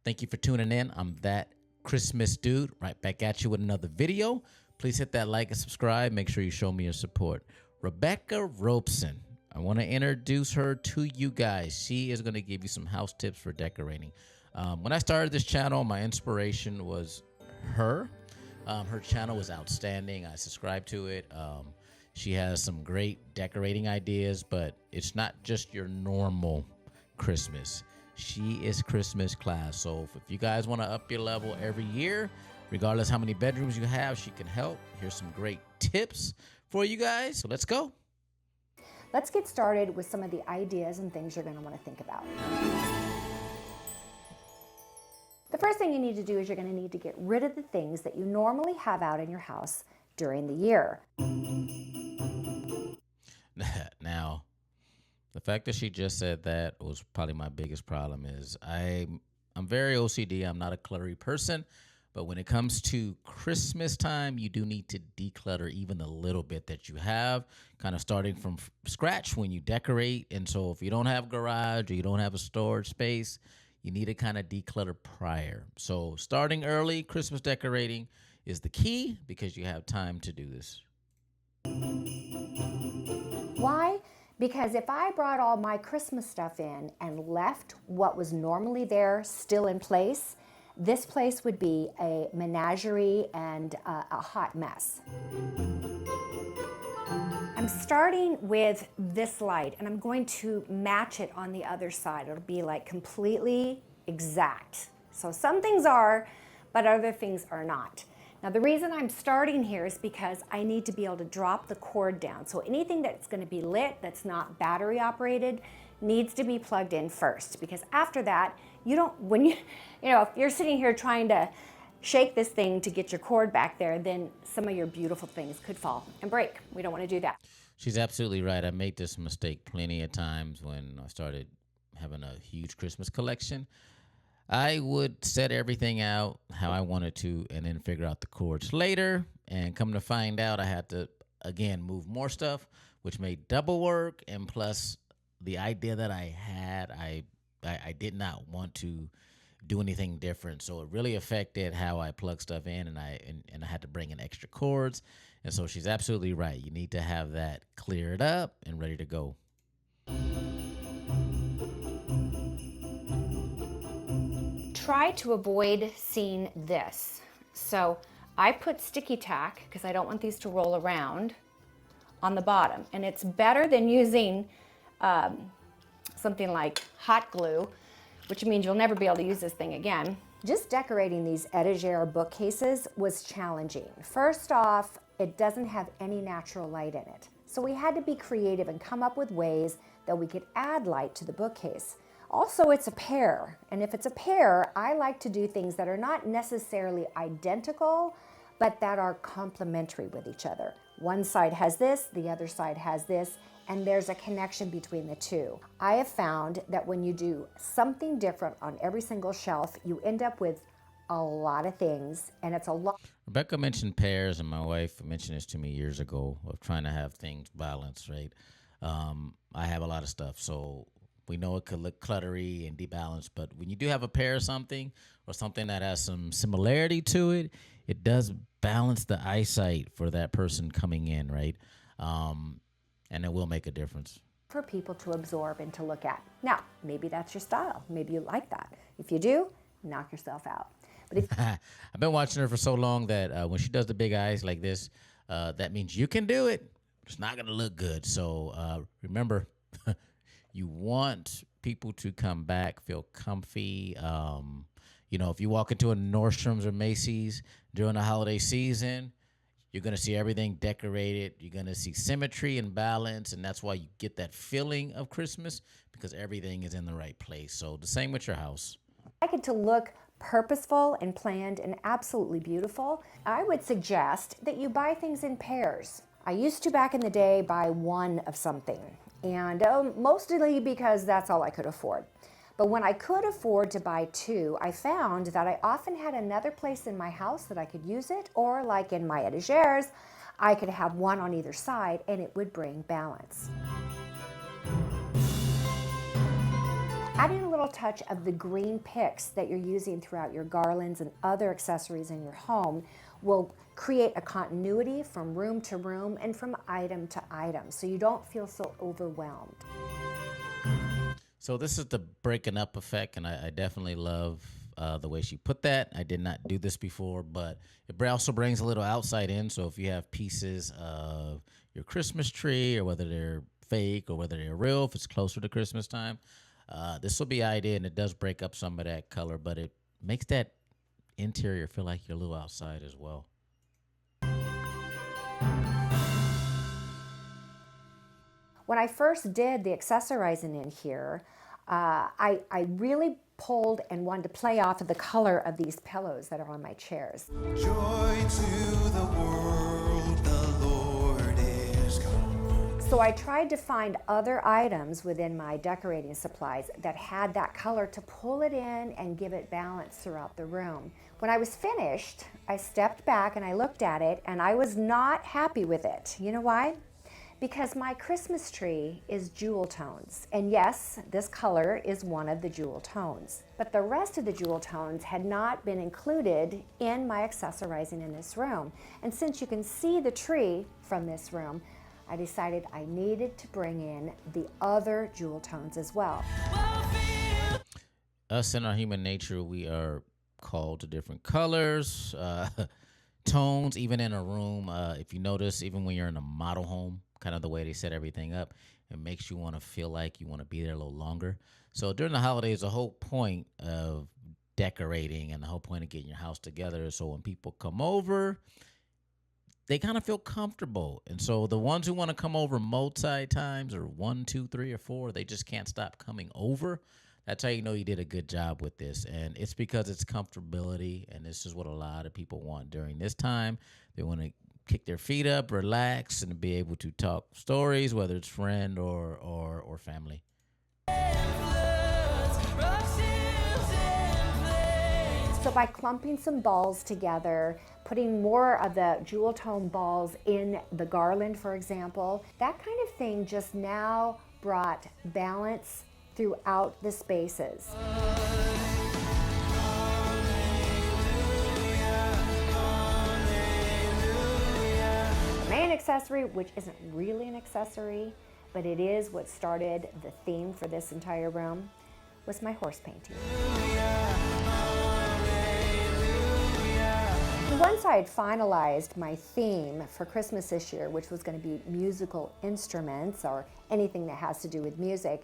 Thank you for tuning in. I'm that Christmas dude, right back at you with another video. Please hit that like and subscribe. Make sure you show me your support. Rebecca Robeson. I want to introduce her to you guys. She is going to give you some house tips for decorating. When I started this channel, my inspiration was her. Her channel was outstanding. I subscribed to it. She has some great decorating ideas, but it's not just your normal Christmas. She is Christmas class. So if you guys want to up your level every year, regardless how many bedrooms you have, she can help. Here's some great tips for you guys. So let's go. Let's get started with some of the ideas and things you're going to want to think about. The first thing you need to do is you're going to need to get rid of the things that you normally have out in your house during the year. Now, the fact that she just said that was probably my biggest problem. Is I'm very OCD. I'm not a cluttery person, but when it comes to Christmas time, you do need to declutter even a little bit that you have, kind of starting from scratch when you decorate. And so if you don't have a garage or you don't have a storage space, you need to kind of declutter prior. So starting early, Christmas decorating is the key because you have time to do this. Why? Because if I brought all my Christmas stuff in and left what was normally there still in place, this place would be a menagerie and a hot mess. I'm starting with this light and I'm going to match it on the other side. It'll be like completely exact. So some things are, but other things are not. Now the reason I'm starting here is because I need to be able to drop the cord down. So anything that's going to be lit that's not battery operated needs to be plugged in first, because after that, if you're sitting here trying to shake this thing to get your cord back there, then some of your beautiful things could fall and break. We don't want to do that. She's absolutely right. I made this mistake plenty of times when I started having a huge Christmas collection. I would set everything out how I wanted to and then figure out the cords later. And come to find out, I had to, again, move more stuff, which made double work. And plus, the idea that I had, I did not want to do anything different. So it really affected how I plug stuff in, and I had to bring in extra cords. And so she's absolutely right. You need to have that cleared up and ready to go. Try to avoid seeing this. So I put sticky tack, because I don't want these to roll around, on the bottom. And it's better than using something like hot glue, which means you'll never be able to use this thing again. Just decorating these etagere bookcases was challenging. First off, it doesn't have any natural light in it. So we had to be creative and come up with ways that we could add light to the bookcase. Also, it's a pair, and if it's a pair, I like to do things that are not necessarily identical, but that are complementary with each other. One side has this, the other side has this, and there's a connection between the two. I have found that when you do something different on every single shelf, you end up with a lot of things, and it's a lot. Rebecca mentioned pairs, and my wife mentioned this to me years ago, of trying to have things balanced, right? I have a lot of stuff, so we know it could look cluttery and debalanced, but when you do have a pair of something or something that has some similarity to it, it does balance the eyesight for that person coming in, right? And it will make a difference. For people to absorb and to look at. Now, maybe that's your style. Maybe you like that. If you do, knock yourself out. But if I've been watching her for so long that when she does the big eyes like this, that means you can do it. It's not going to look good. So remember, you want people to come back, feel comfy. If you walk into a Nordstrom's or Macy's during the holiday season, you're going to see everything decorated. You're going to see symmetry and balance, and that's why you get that feeling of Christmas, because everything is in the right place. So the same with your house. I like it to look purposeful and planned and absolutely beautiful. I would suggest that you buy things in pairs. I used to, back in the day, buy one of something, and mostly because that's all I could afford. But when I could afford to buy two, I found that I often had another place in my house that I could use it, or like in my etagères, I could have one on either side and it would bring balance. Adding a little little touch of the green picks that you're using throughout your garlands and other accessories in your home will create a continuity from room to room and from item to item, so you don't feel so overwhelmed. So this is the breaking up effect, and I definitely love the way she put that. I did not do this before, but it also brings a little outside in. So if you have pieces of your Christmas tree, or whether they're fake or whether they're real, if it's closer to Christmas time, this will be ideal, and it does break up some of that color, but it makes that interior feel like you're a little outside as well. When I first did the accessorizing in here, I really pulled and wanted to play off of the color of these pillows that are on my chairs. Joy to the world, the Lord is come. So I tried to find other items within my decorating supplies that had that color to pull it in and give it balance throughout the room. When I was finished, I stepped back and I looked at it, and I was not happy with it. You know why? Because my Christmas tree is jewel tones. And yes, this color is one of the jewel tones. But the rest of the jewel tones had not been included in my accessorizing in this room. And since you can see the tree from this room, I decided I needed to bring in the other jewel tones as well. Us in our human nature, we are called to different colors, tones, even in a room. If you notice, even when you're in a model home, kind of the way they set everything up, it makes you want to feel like you want to be there a little longer. So during the holidays, the whole point of decorating and the whole point of getting your house together is so when people come over, they kind of feel comfortable. And so the ones who want to come over multi times, or 1, 2, 3, or 4, they just can't stop coming over. That's how you know you did a good job with this. And it's because it's comfortability, and this is what a lot of people want during this time. They want to kick their feet up, relax, and be able to talk stories, whether it's friend or family. So by clumping some balls together, putting more of the jewel tone balls in the garland, for example, that kind of thing just now brought balance throughout the spaces. Main accessory, which isn't really an accessory, but it is what started the theme for this entire room, was my horse painting. Once I had finalized my theme for Christmas this year, which was going to be musical instruments or anything that has to do with music,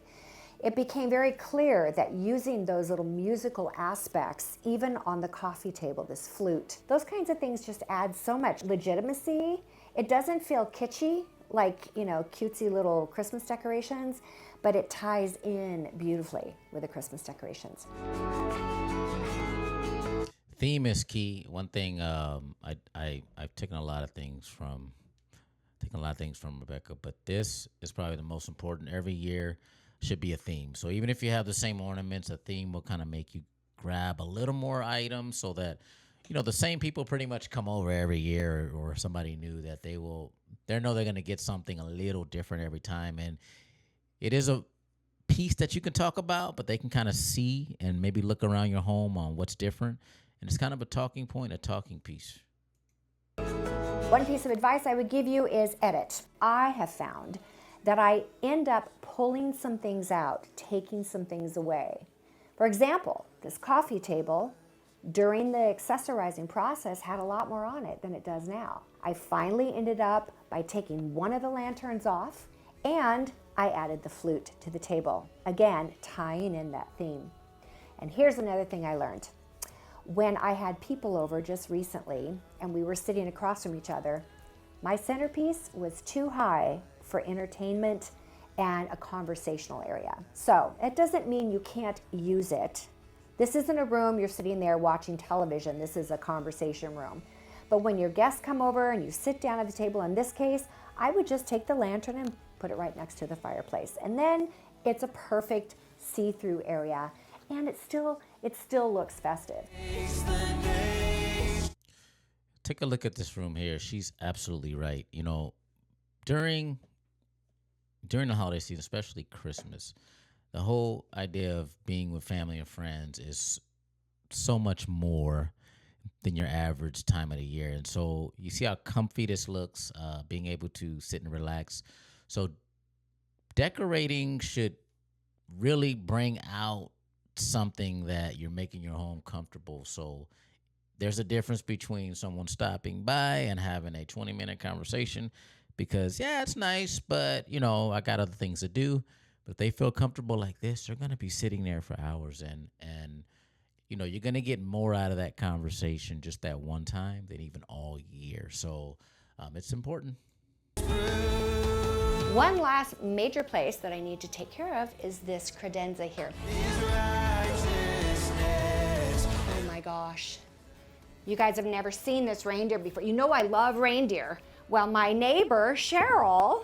it became very clear that using those little musical aspects, even on the coffee table, this flute, those kinds of things just add so much legitimacy. It doesn't feel kitschy, like, you know, cutesy little Christmas decorations, but it ties in beautifully with the Christmas decorations. Theme is key. One thing I've taken a lot of things from Rebecca, but this is probably the most important. Every year should be a theme. So even if you have the same ornaments, a theme will kind of make you grab a little more items, so that, you know, the same people pretty much come over every year, or somebody new, that they know they're going to get something a little different every time. And it is a piece that you can talk about, but they can kind of see and maybe look around your home on what's different. And it's kind of a talking point, a talking piece. One piece of advice I would give you is edit. I have found that I end up pulling some things out, taking some things away. For example, this coffee table, during the accessorizing process, had a lot more on it than it does now. I finally ended up by taking one of the lanterns off, and I added the flute to the table. Again, tying in that theme. And here's another thing I learned. When I had people over just recently and we were sitting across from each other, my centerpiece was too high for entertainment and a conversational area. So it doesn't mean you can't use it. This isn't a room you're sitting there watching television. This is a conversation room. But when your guests come over and you sit down at the table, in this case, I would just take the lantern and put it right next to the fireplace. And then it's a perfect see-through area. And it still looks festive. Take a look at this room here. She's absolutely right. You know, during the holiday season, especially Christmas, the whole idea of being with family and friends is so much more than your average time of the year. And so you see how comfy this looks, being able to sit and relax. So decorating should really bring out something that you're making your home comfortable. So there's a difference between someone stopping by and having a 20-minute conversation because, yeah, it's nice, but, I got other things to do. But if they feel comfortable like this, they're going to be sitting there for hours. And you're going to get more out of that conversation just that one time than even all year. So it's important. One last major place that I need to take care of is this credenza here. Oh my gosh. You guys have never seen this reindeer before. You know I love reindeer. Well, my neighbor, Cheryl,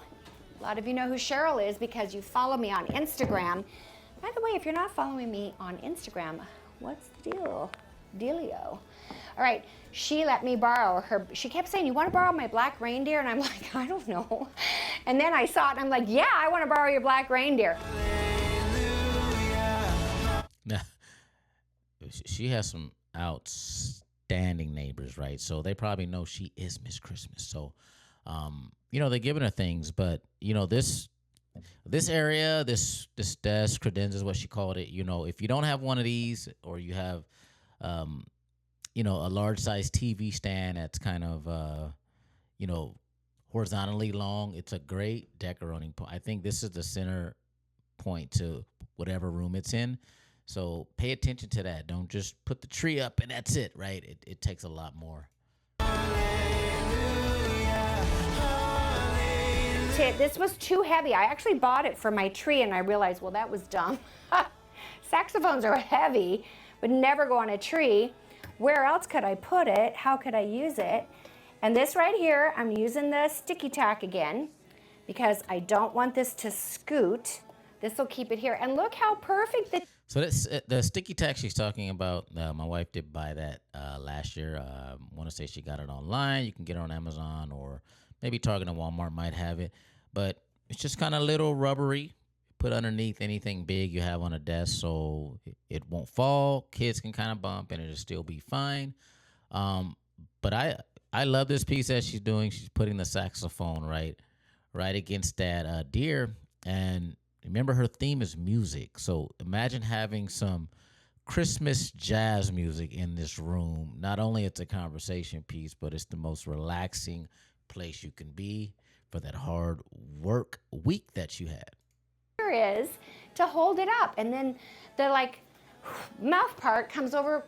a lot of you know who Cheryl is because you follow me on Instagram. By the way, if you're not following me on Instagram, what's the dealio? All right, she let me borrow her. She kept saying, you want to borrow my black reindeer? And I'm like, I don't know. And then I saw it and I'm like, yeah, I want to borrow your black reindeer. Now, she has some outstanding neighbors, right? So they probably know she is Miss Christmas. So, they're giving her things, but this area, this desk, credenza is what she called it. If you don't have one of these, or you have, a large size TV stand that's kind of, horizontally long, it's a great decorating point. I think this is the center point to whatever room it's in. So pay attention to that. Don't just put the tree up and that's it, right? It takes a lot more. This was too heavy. I actually bought it for my tree and I realized, well, that was dumb. Saxophones are heavy, would never go on a tree. Where else could I put it? How could I use it? And this right here, I'm using the sticky tack again because I don't want this to scoot. This will keep it here. And look how perfect So that's the sticky tack she's talking about. My wife did buy that last year. I want to say she got it online. You can get it on Amazon, or maybe Target and Walmart might have it. But it's just kind of little rubbery. Put underneath anything big you have on a desk so it won't fall. Kids can kind of bump and it'll still be fine. But I love this piece that she's doing. She's putting the saxophone right against that deer. And remember, her theme is music. So imagine having some Christmas jazz music in this room. Not only it's a conversation piece, but it's the most relaxing place you can be for that hard work week that you had. is to hold it up. And then the mouth part comes over.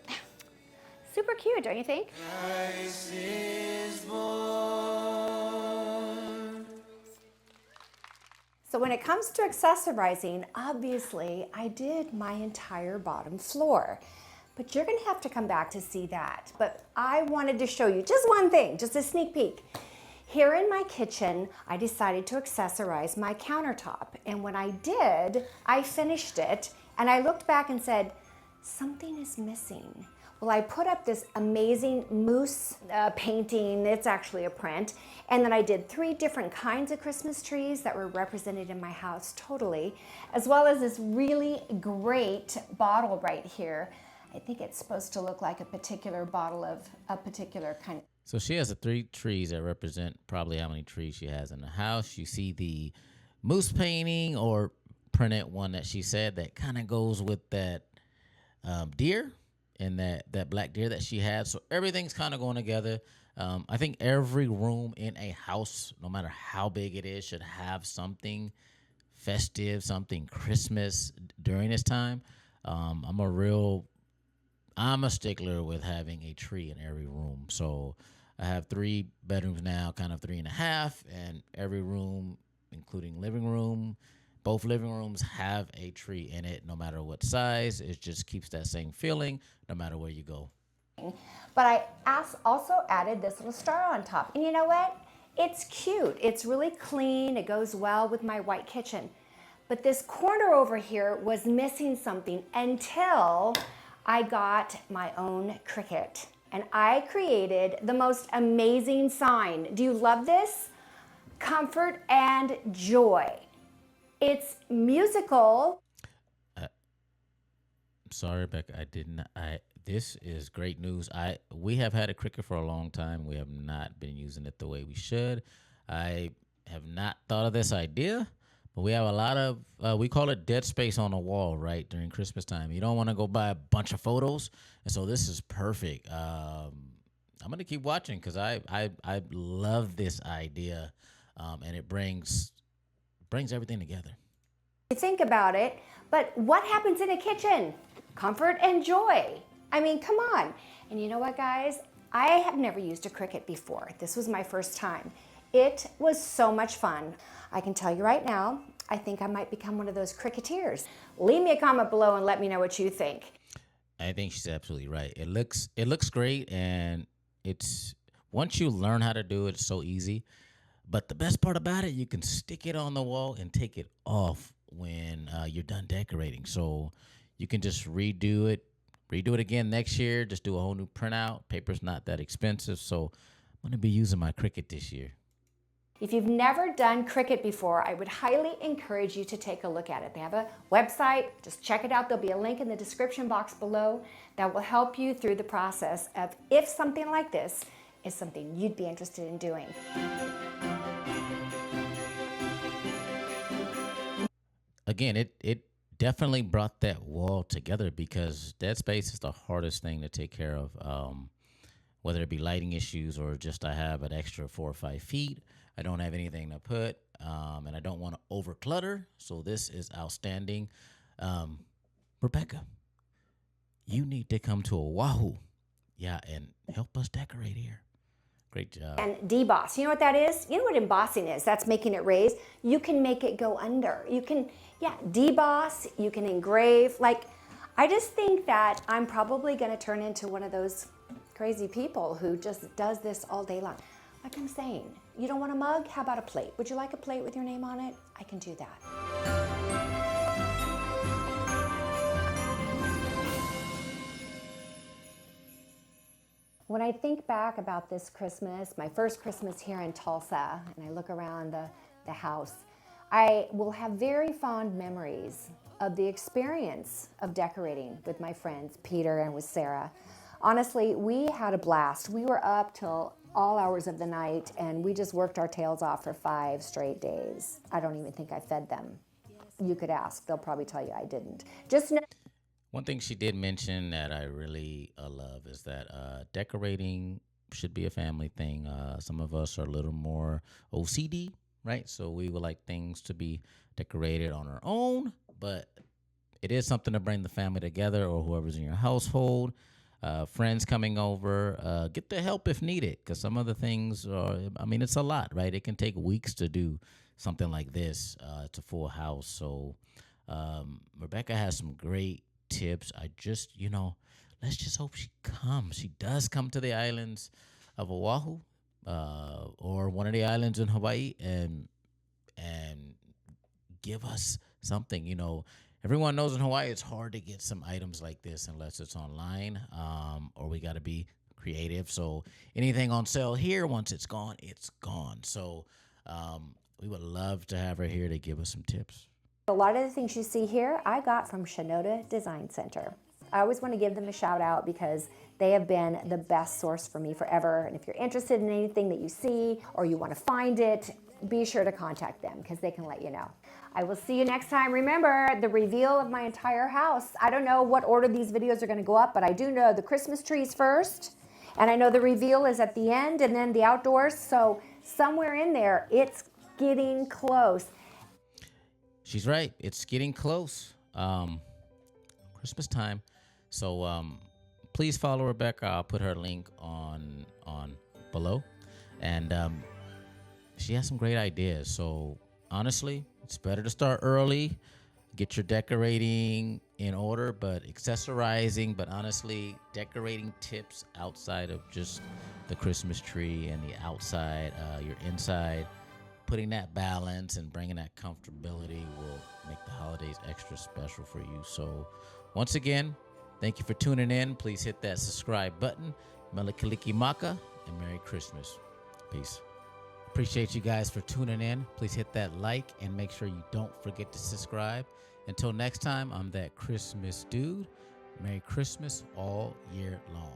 Super cute, don't you think? Christ is born. So when it comes to accessorizing, obviously I did my entire bottom floor. But you're gonna have to come back to see that. But I wanted to show you just one thing, just a sneak peek. Here in my kitchen, I decided to accessorize my countertop. And when I did, I finished it and I looked back and said, something is missing. Well, I put up this amazing moose painting. It's actually a print. And then I did 3 different kinds of Christmas trees that were represented in my house totally, as well as this really great bottle right here. I think it's supposed to look like a particular bottle of a particular kind. So she has the 3 trees that represent probably how many trees she has in the house. You see the moose painting or printed one that she said that kind of goes with that deer and that black deer that she had. So everything's kind of going together. I think every room in a house, no matter how big it is, should have something festive, something Christmas during this time. I'm a stickler with having a tree in every room. So I have 3 bedrooms now, kind of 3.5, and every room, including living room, both living rooms have a tree in it, no matter what size. It just keeps that same feeling, no matter where you go. But I also added this little star on top. And you know what? It's cute. It's really clean. It goes well with my white kitchen. But this corner over here was missing something until I got my own Cricut. And I created the most amazing sign. Do you love this? Comfort and joy. It's musical. Sorry, Rebecca. I didn't. This is great news. We have had a Cricut for a long time. We have not been using it the way we should. I have not thought of this idea, but we have a lot of we call it dead space on the wall, right? During Christmas time, you don't want to go buy a bunch of photos, and so this is perfect. I'm gonna keep watching because I love this idea, and it brings everything together. You think about it, but what happens in a kitchen? Comfort and joy. I mean, come on. And you know what, guys? I have never used a Cricut before. This was my first time. It was so much fun. I can tell you right now, I think I might become one of those Cricuteers. Leave me a comment below and let me know what you think. I think she's absolutely right. It looks great, and it's once you learn how to do it, it's so easy. But the best part about it, you can stick it on the wall and take it off when you're done decorating. So you can just redo it again next year. Just do a whole new printout. Paper's not that expensive, so I'm gonna be using my Cricut this year. If you've never done Cricut before, I would highly encourage you to take a look at it. They have a website, just check it out. There'll be a link in the description box below that will help you through the process of if something like this is something you'd be interested in doing. Again, it definitely brought that wall together because dead space is the hardest thing to take care of. Whether it be lighting issues or just I have an extra 4 or 5 feet. I don't have anything to put, and I don't want to over clutter. So this is outstanding. Rebecca, you need to come to Oahu, yeah, and help us decorate here. Great job. And deboss, you know what that is? You know what embossing is? That's making it raise. You can make it go under. You can, yeah, deboss, you can engrave. Like, I just think that I'm probably going to turn into one of those crazy people who just does this all day long. Like I'm saying, you don't want a mug? How about a plate? Would you like a plate with your name on it? I can do that. When I think back about this Christmas, my first Christmas here in Tulsa, and I look around the house, I will have very fond memories of the experience of decorating with my friends, Peter and with Sarah. Honestly, we had a blast. We were up till all hours of the night, and we just worked our tails off for 5 straight days. I don't even think I fed them. You could ask. They'll probably tell you I didn't. Just know. One thing she did mention that I really love is that decorating should be a family thing. Some of us are a little more OCD, right? So we would like things to be decorated on our own, but it is something to bring the family together or whoever's in your household. Friends coming over, get the help if needed, because some of the things are, I mean, it's a lot, right? It can take weeks to do something like this. It's a full house. So Rebecca has some great tips. Let's just hope she comes. She does come to the islands of Oahu or one of the islands in Hawaii and give us something, Everyone knows in Hawaii it's hard to get some items like this unless it's online, or we got to be creative. So anything on sale here, once it's gone, it's gone. So we would love to have her here to give us some tips. A lot of the things you see here, I got from Shinoda Design Center. I always want to give them a shout out because they have been the best source for me forever. And if you're interested in anything that you see or you want to find it, be sure to contact them because they can let you know. I will see you next time. Remember, the reveal of my entire house. I don't know what order these videos are going to go up, but I do know the Christmas trees first, and I know the reveal is at the end, and then the outdoors. So somewhere in there, it's getting close. She's right. It's getting close. Christmas time. So please follow Rebecca. I'll put her link on below, and she has some great ideas. So honestly, it's better to start early, get your decorating in order, but accessorizing, but honestly, decorating tips outside of just the Christmas tree and the outside, your inside, putting that balance and bringing that comfortability will make the holidays extra special for you. So once again, thank you for tuning in. Please hit that subscribe button. Melikaliki Maka, and Merry Christmas. Peace. Appreciate you guys for tuning in. Please hit that like and make sure you don't forget to subscribe. Until next time, I'm that Christmas dude. Merry Christmas all year long.